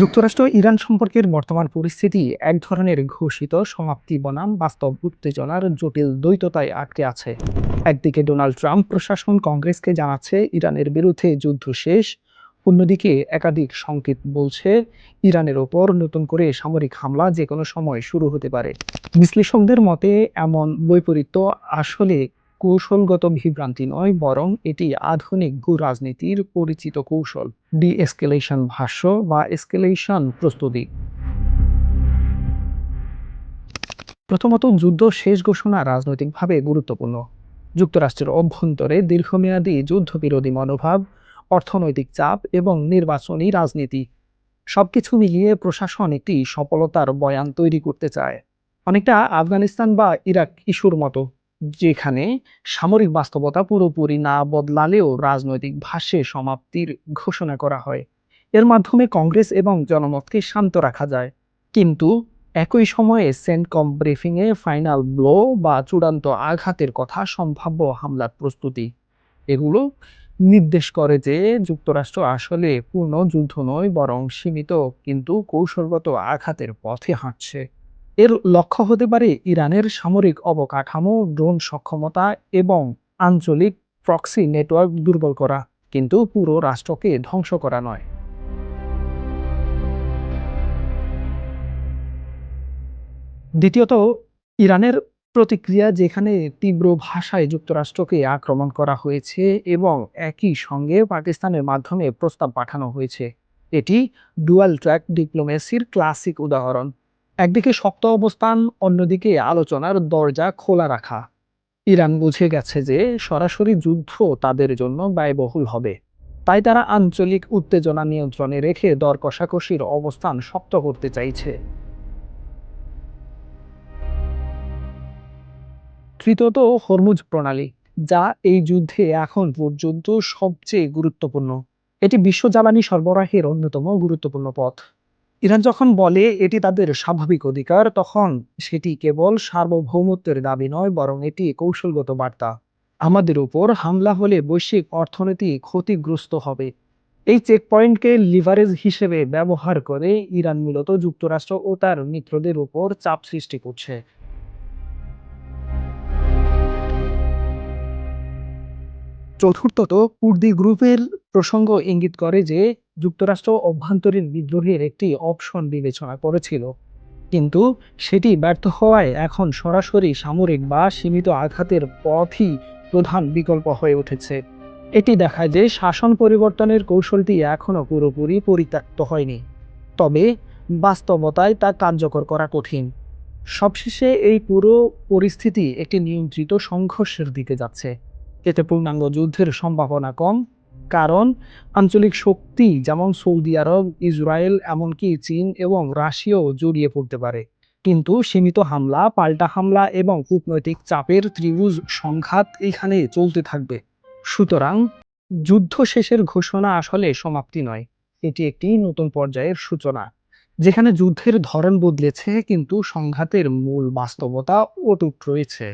যুক্তরাষ্ট্র ইরান সম্পর্কের বর্তমান পরিস্থিতি এক ধরনের ঘোষিত সমাপ্তি বনাম বাস্তব উত্তেজনার জটিল দ্বৈততায় আটকে আছে। একদিকে ডোনাল্ড ট্রাম্প প্রশাসন কংগ্রেসকে জানাচ্ছে ইরানের বিরুদ্ধে যুদ্ধ শেষ, অন্যদিকে একাধিক সংকেত বলছে ইরানের ওপর নতুন করে সামরিক হামলা যে কোনো সময় শুরু হতে পারে। বিশ্লেষকদের মতে এমন বৈপরীত্য আসলে কৌশলগত বিভ্রান্তি নয়, বরং এটি আধুনিক ভূ রাজনীতির পরিচিত কৌশল, ডি এসকেলেশন ভাষ্য বা এসকেলেশন প্রস্তুতি। প্রথমত, যুদ্ধ শেষ ঘোষণা রাজনৈতিকভাবে গুরুত্বপূর্ণ। যুক্তরাষ্ট্রের অভ্যন্তরে দীর্ঘমেয়াদী যুদ্ধবিরোধী মনোভাব, অর্থনৈতিক চাপ এবং নির্বাচনী রাজনীতি সবকিছু মিলিয়ে প্রশাসন একটি সফলতার বয়ান তৈরি করতে চায়, অনেকটা আফগানিস্তান বা ইরাক ইস্যুর মতো, যেখানে সামরিক বাস্তবতা পুরোপুরি না বদলালেও রাজনৈতিক ভাষ্যে সমাপ্তির ঘোষণা করা হয়। এর মাধ্যমে কংগ্রেস এবং জনমতকে শান্ত রাখা যায়। কিন্তু একই সময়ে সেন্টকম ব্রিফিংয়ে ফাইনাল ব্লো বা চূড়ান্ত আঘাতের কথা, সম্ভাব্য হামলার প্রস্তুতি, এগুলো নির্দেশ করে যে যুক্তরাষ্ট্র আসলে পূর্ণ যুদ্ধ নয়, বরং সীমিত কিন্তু কৌশলগত আঘাতের পথে হাঁটছে। এর লক্ষ্য হতে পারে ইরানের সামরিক অবকাঠামো, ড্রোন সক্ষমতা এবং আঞ্চলিক প্রক্সি নেটওয়ার্ক দুর্বল করা, কিন্তু পুরো রাষ্ট্রকে ধ্বংস করা নয়। দ্বিতীয়ত, ইরানের প্রতিক্রিয়া, যেখানে তীব্র ভাষায় যুক্তরাষ্ট্রকে আক্রমণ করা হয়েছে এবং একই সঙ্গে পাকিস্তানের মাধ্যমে প্রস্তাব পাঠানো হয়েছে, এটি ডুয়াল ট্র্যাক ডিপ্লোমেসির ক্লাসিক উদাহরণ। একদিকে শক্ত অবস্থান, অন্যদিকে আলোচনার দরজা খোলা রাখা। ইরান বুঝে গেছে যে সরাসরি যুদ্ধ তাদের জন্য ব্যয়বহুল হবে, তাই তারা আঞ্চলিক উত্তেজনা নিয়ন্ত্রণে রেখে দর কষাকষির অবস্থান শক্ত করতে চাইছে। তৃতীয়ত, হরমুজ প্রণালী, যা এই যুদ্ধে এখন পর্যন্ত সবচেয়ে গুরুত্বপূর্ণ। এটি বিশ্ব জ্বালানি সরবরাহের অন্যতম গুরুত্বপূর্ণ পথ। ইরান যখন বলে এটি তাদের স্বাভাবিক অধিকার, তখন সেটি কেবল সার্বভৌমত্বের দাবি নয়, বরং এটি কৌশলগত বার্তা। আমাদের উপর হামলা হলে বৈশ্বিক অর্থনীতি ক্ষতিগ্রস্ত হবে। এই চেকপয়েন্টকে লিভারেজ হিসেবে ব্যবহার করে ইরান মূলত যুক্তরাষ্ট্র ও তার মিত্রদের উপর চাপ সৃষ্টি করছে। চতুর্থত, কুর্দি গ্রুপের প্রসঙ্গ ইঙ্গিত করে যে যুক্তরাষ্ট্র অভ্যন্তরীণ বিদ্রোহের একটি অপশন বিবেচনা করেছিল, কিন্তু সেটি ব্যর্থ হওয়ায় এখন সরাসরি সামরিক বা সীমিত আঘাতের পথই প্রধান বিকল্প হয়ে উঠেছে। এটি দেখায় যে শাসন পরিবর্তনের কৌশলটি এখনও পুরোপুরি পরিত্যক্ত হয়নি, তবে বাস্তবতায় তা কার্যকর করা কঠিন। সবশেষে এই পুরো পরিস্থিতি একটি নিয়ন্ত্রিত সংঘর্ষের দিকে যাচ্ছে। এতে পূর্ণাঙ্গ যুদ্ধের সম্ভাবনা কম, কারণ আঞ্চলিক শক্তি যেমন সৌদি আরব, ইসরায়েল, এমনকি চীন এবং রাশিয়াও জড়িয়ে পড়তে পারে। কিন্তু সীমিত হামলা, পাল্টা হামলা এবং কূটনৈতিক চাপের ত্রিভুজ সংঘাত এখানে চলতে থাকবে। সুতরাং যুদ্ধ শেষের ঘোষণা আসলে সমাপ্তি নয়, এটি একটি নতুন পর্যায়ের সূচনা, যেখানে যুদ্ধের ধরন বদলেছে কিন্তু সংঘাতের মূল বাস্তবতা অটুট রয়েছে।